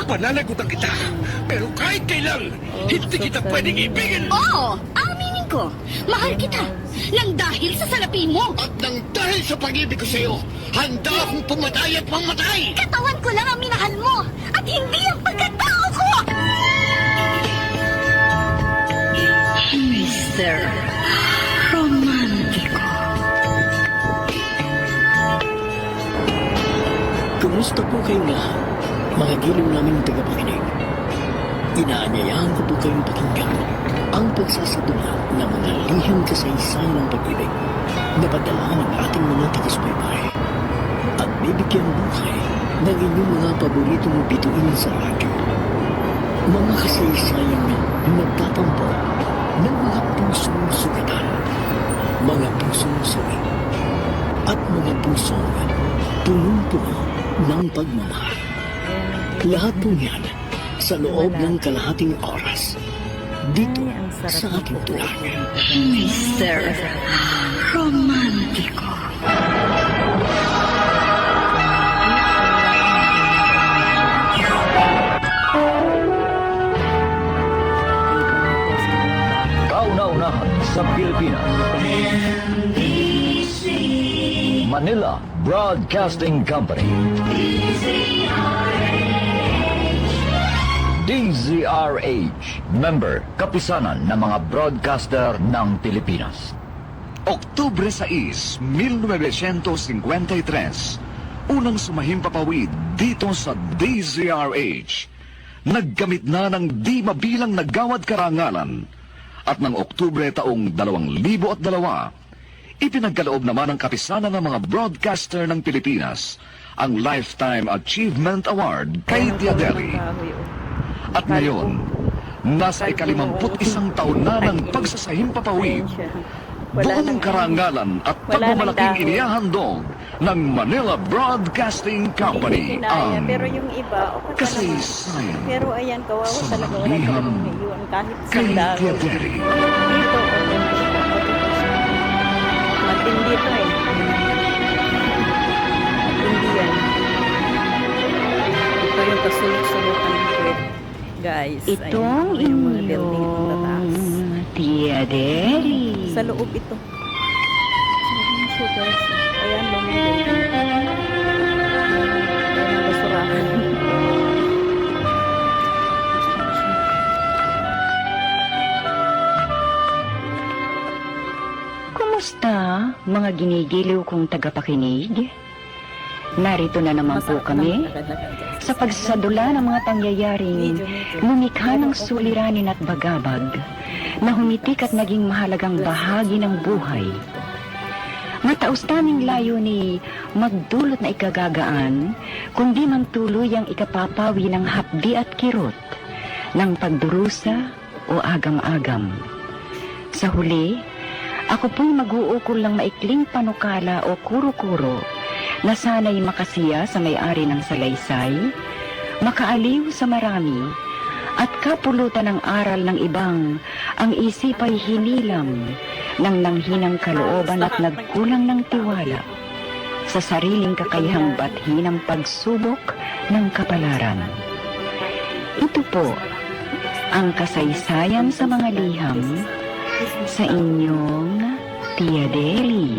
Pananagutan kita. Pero kahit kailan, hindi kita pwedeng ibigin. Oo, aminin ko. Mahal kita. Nang dahil sa salapi mo. At nang dahil sa pag-ibig ko sa'yo, handa akong pumatay at mamatay. Katawan ko lang ang minahal mo. At hindi ang pagkatao ko. Mr. Romantico. Kumusta po kayong lahat, mga giliw naming tagapakinig? Inaanyayahan ko po kayong pakinggan ang pagsasadula ng mga lihim kasaysayan ng pag-ibig na padala ng ating mga taga-subaybay at bibigyan buhay ng inyong mga paboritong bituin sa radyo. Mga kasaysayang nagtatampo ng mga pusong sugatan, mga pusong suwi, at mga pusong punong-puno ng pagmamahal. Lahat po yan sa loob ng kalahating oras dito sa ating tulang. Mr. Romantico. Kauna-unahan sa Pilipinas. Manila Broadcasting Company. DZRH, member, kapisanan ng mga broadcaster ng Pilipinas. Oktubre 6, 1953, unang sumahimpapawid dito sa DZRH. Naggamit na ng di mabilang nagawad karangalan. At ng Oktubre taong 2002, ipinagkaloob naman ng kapisanan ng mga broadcaster ng Pilipinas ang Lifetime Achievement Award kay Tiaderi. At ngayon, nasa ika-51 taon na ng pagsasahimpapawid, buong karangalan at pagmamalaking inihahandog ng Manila Broadcasting Company ang pero yung iba, okay kasaysayan pero ayan, kawawa sa talaga. Wala liham talagang ngayon, kahit kay sandal. Tiaderi. Dito, matindi to eh. Matindi yan. Ito yung kasulok-sulukan ng kwet. Guys, Itong ayan, yung mga building itong tataas. Tiaderi. Sa loob ito. Ayan siya guys. Ayan lang yung building. Ayan ang basurahan. Kumusta, mga ginigiliw kong tagapakinig? Narito na naman po kami sa pagsasadula ng mga pangyayaring lumikha ng suliranin at bagabag na humitik at naging mahalagang bahagi ng buhay. Mataos naming layo ni magdulot na ikagagaan, kundi man tuluyang ikapapawi ng hapdi at kirot, ng pagdurusa o agam-agam. Sa huli, ako po'y mag-uukol ng maikling panukala o kuro-kuro na sana'y makasiya sa may-ari ng salaysay, makaaliw sa marami, at kapulutan ng aral ng ibang ang isip ay hinilam ng nanghinang kalooban at nagkulang ng tiwala sa sariling kakayahang bathi ng pagsubok ng kapalaran. Ito po ang kasaysayan sa mga liham sa inyong Tiaderi.